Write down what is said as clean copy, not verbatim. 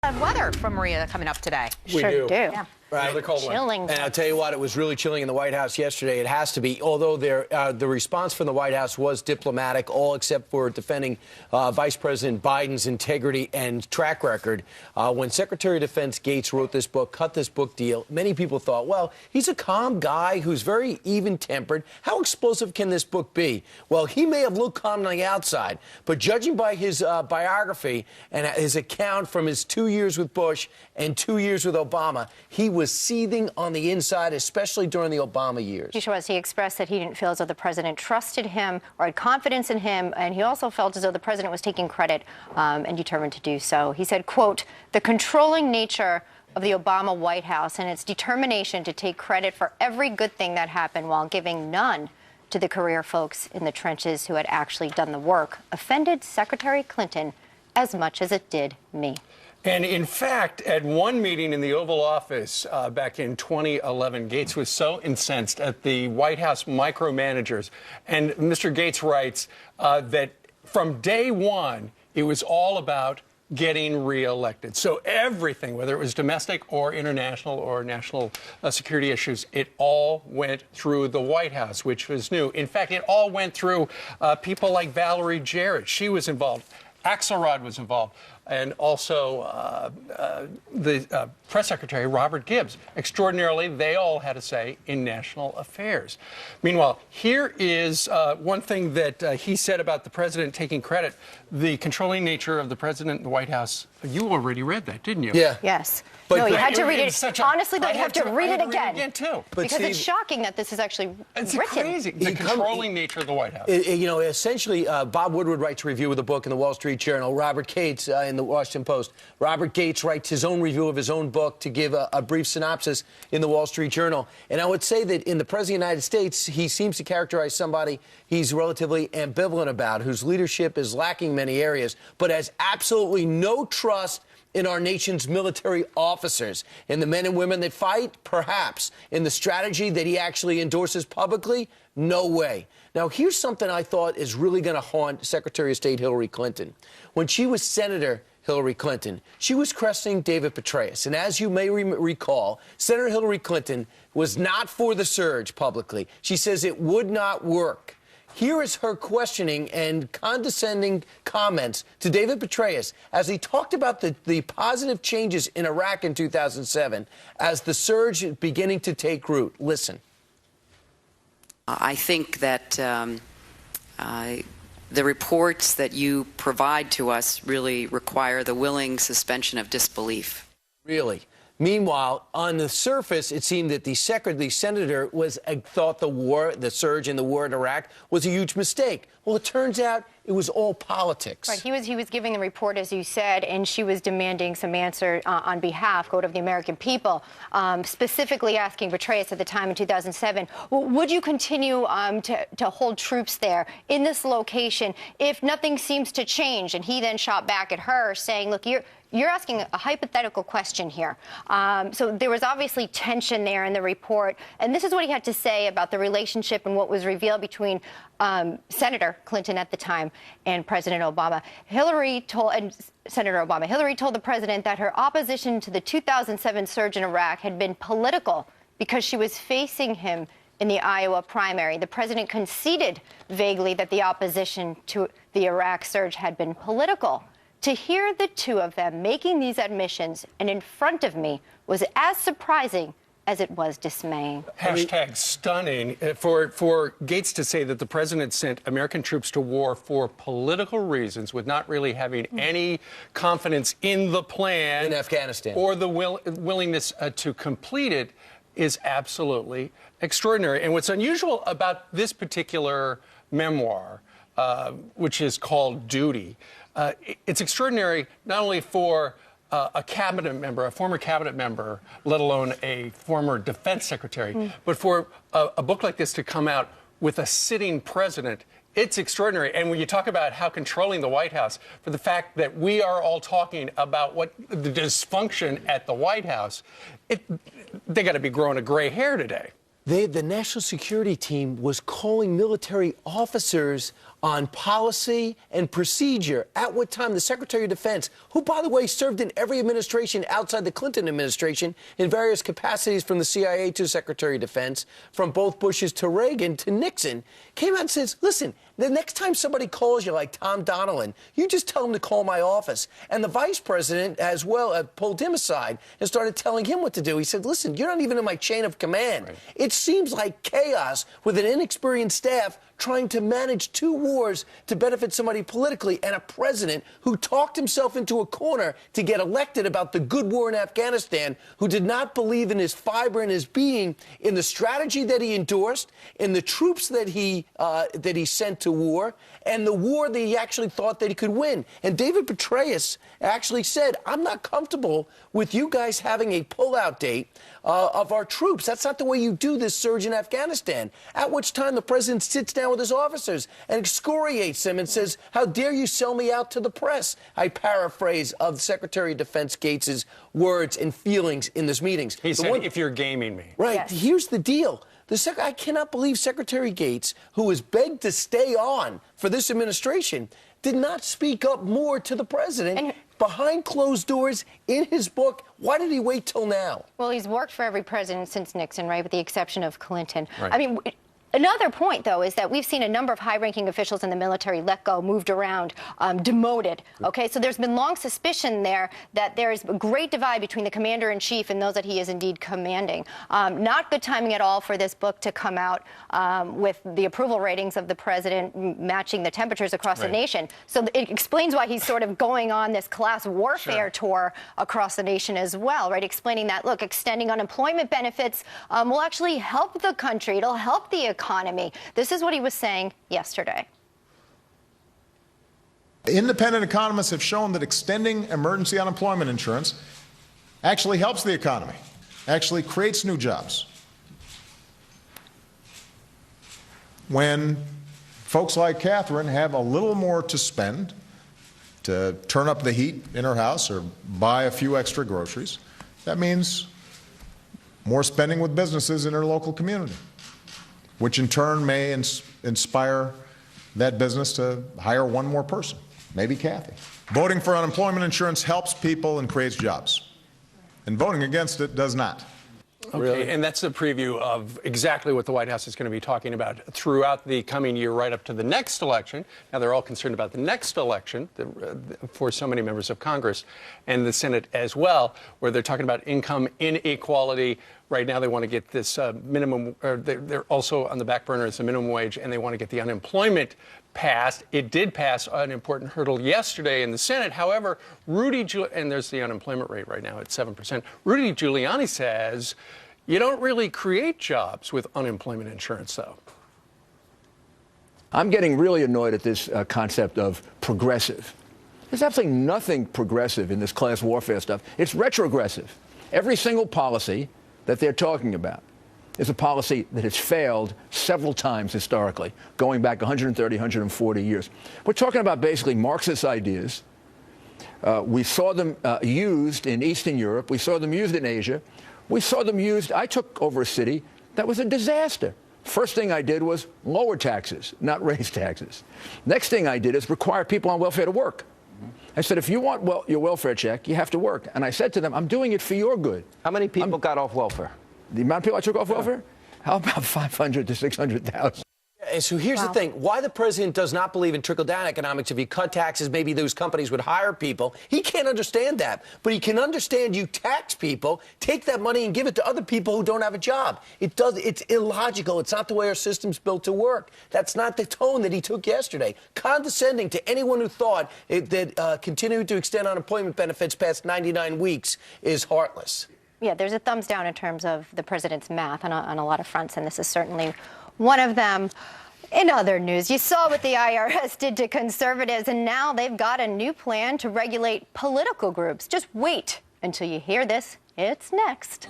of weather from Maria coming up today. We do. Yeah. Right. Another cold Chilling. one. And I'll tell you what, it was really chilling in the White House yesterday. It has to be, although the response from the White House was diplomatic, all except for defending Vice President Biden's integrity and track record. When Secretary of Defense Gates wrote this book, cut this book deal, many people thought, well, he's a calm guy who's very even-tempered. How explosive can this book be? Well, he may have looked calm on the outside, but judging by his biography and his account from his 2 years with Bush and 2 years with Obama, he was seething on the inside, especially during the Obama years. He expressed that he didn't feel as though the president trusted him or had confidence in him, and he also felt as though the president was taking credit and determined to do so. He said, quote, "The controlling nature of the Obama White House and its determination to take credit for every good thing that happened while giving none to the career folks in the trenches who had actually done the work offended Secretary Clinton as much as it did me." And in fact, at one meeting in the Oval Office back in 2011, Gates was so incensed at the White House micromanagers. And Mr. Gates writes that from day one, it was all about getting reelected. So everything, whether it was domestic or international or national security issues, it all went through the White House, which was new. In fact, it all went through people like Valerie Jarrett. She was involved. Axelrod was involved, and also the press secretary, Robert Gibbs. Extraordinarily, they all had a say in national affairs. Meanwhile, here is one thing that he said about the president taking credit, the controlling nature of the president in the White House. You already read that, didn't you? Yeah. Yes. But no, you had to read it. Honestly, though, you have to read it again. Too. Because Steve, it's shocking that this is actually it's written. Crazy. The controlling nature of the White House. You know, essentially, Bob Woodward writes a review of the book in the Wall Street Journal. Robert Gates in the Washington Post. Robert Gates writes his own review of his own book to give a brief synopsis in the Wall Street Journal. And I would say that in the President of the United States, he seems to characterize somebody he's relatively ambivalent about, whose leadership is lacking many areas, but has absolutely no trust in our nation's military officers. In the men and women that fight, perhaps. In the strategy that he actually endorses publicly, no way. Now, here's something I thought is really going to haunt Secretary of State Hillary Clinton. When she was Senator Hillary Clinton, she was cresting David Petraeus. And as you may recall, Senator Hillary Clinton was not for the surge publicly. She says it would not work. Here is her questioning and condescending comments to David Petraeus as he talked about the positive changes in Iraq in 2007 as the surge is beginning to take root. Listen. I think that the reports that you provide to us really require the willing suspension of disbelief. Really? Meanwhile, on the surface, it seemed that the senator thought the surge in the war in Iraq was a huge mistake. Well, it turns out it was all politics. Right. He was giving the report, as you said, and she was demanding some answer on behalf, of the American people, specifically asking Petraeus at the time in 2007, would you continue to hold troops there in this location if nothing seems to change? And he then shot back at her saying, look, you're asking a hypothetical question here. So there was obviously tension there in the report. And this is what he had to say about the relationship and what was revealed between Senator Clinton at the time and President Obama. Hillary told the president that her opposition to the 2007 surge in Iraq had been political because she was facing him in the Iowa primary. The president conceded vaguely that the opposition to the Iraq surge had been political. To hear the two of them making these admissions and in front of me was as surprising as it was dismaying. Hashtag stunning for Gates to say that the president sent American troops to war for political reasons, with not really having any confidence in the plan in Afghanistan or the willingness to complete it, is absolutely extraordinary. And what's unusual about this particular memoir, which is called Duty, it's extraordinary not only for a cabinet member, a former cabinet member, let alone a former defense secretary, but for a book like this to come out with a sitting president. It's extraordinary. And when you talk about how controlling the White House, for the fact that we are all talking about what the dysfunction at the White House, they got to be growing a gray hair today. The national security team was calling military officers on policy and procedure. At what time the Secretary of Defense, who, by the way, served in every administration outside the Clinton administration in various capacities, from the CIA to Secretary of Defense, from both Bushes to Reagan to Nixon, came out and says, listen, the next time somebody calls you like Tom Donilon, you just tell them to call my office. And the vice president as well pulled him aside and started telling him what to do. He said, listen, you're not even in my chain of command. Right. It seems like chaos with an inexperienced staff trying to manage two wars to benefit somebody politically, and a president who talked himself into a corner to get elected about the good war in Afghanistan, who did not believe in his fiber and his being, in the strategy that he endorsed, in the troops that he sent to war, and the war that he actually thought that he could win. And David Petraeus actually said, I'm not comfortable with you guys having a pullout date of our troops. That's not the way you do this surge in Afghanistan. At which time the president sits down with his officers and excoriates them and says, how dare you sell me out to the press? I paraphrase of Secretary of Defense Gates' words and feelings in this meetings. He said, if you're gaming me. Right. Yes. Here's the deal. I cannot believe Secretary Gates, who was begged to stay on for this administration, did not speak up more to the president. And behind closed doors in his book. Why did he wait till now? Well, he's worked for every president since Nixon, right, with the exception of Clinton. Right. I mean, another point, though, is that we've seen a number of high-ranking officials in the military let go, moved around, demoted. Okay, so there's been long suspicion there that there's a great divide between the commander-in-chief and those that he is indeed commanding. Not good timing at all for this book to come out with the approval ratings of the president matching the temperatures across the nation. So it explains why he's sort of going on this class warfare tour across the nation as well, right? Explaining that, look, extending unemployment benefits will actually help the country. It'll help the economy. This is what he was saying yesterday. Independent economists have shown that extending emergency unemployment insurance actually helps the economy, actually creates new jobs. When folks like Catherine have a little more to spend to turn up the heat in her house or buy a few extra groceries, that means more spending with businesses in her local community, which in turn may inspire that business to hire one more person, maybe Kathy. Voting for unemployment insurance helps people and creates jobs, and voting against it does not. Okay, really? And that's a preview of exactly what the White House is going to be talking about throughout the coming year, right up to the next election. Now, they're all concerned about the next election for so many members of Congress and the Senate as well, where they're talking about income inequality. Right now, they want to get this minimum, or they're also on the back burner as a minimum wage, and they want to get the unemployment passed. It did pass an important hurdle yesterday in the Senate. However, and there's the unemployment rate right now at 7%. Rudy Giuliani says you don't really create jobs with unemployment insurance, though. I'm getting really annoyed at this concept of progressive. There's absolutely nothing progressive in this class warfare stuff. It's retrogressive. Every single policy that they're talking about is a policy that has failed several times historically, going back 130, 140 years. We're talking about basically Marxist ideas. We saw them used in Eastern Europe. We saw them used in Asia. We saw them used. I took over a city that was a disaster. First thing I did was lower taxes, not raise taxes. Next thing I did is require people on welfare to work. I said, if you want your welfare check, you have to work. And I said to them, I'm doing it for your good. How many people got off welfare? The amount of people I took off welfare? How about 500 to 600,000? And so here's the thing. Why the president does not believe in trickle-down economics. If you cut taxes, maybe those companies would hire people. He can't understand that. But he can understand you tax people, take that money and give it to other people who don't have a job. It's illogical. It's not the way our system's built to work. That's not the tone that he took yesterday. Condescending to anyone who thought that continuing to extend unemployment benefits past 99 weeks is heartless. Yeah, there's a thumbs down in terms of the president's math on a lot of fronts, and this is certainly one of them. In other news, you saw what the IRS did to conservatives, and now they've got a new plan to regulate political groups. Just wait until you hear this. It's next.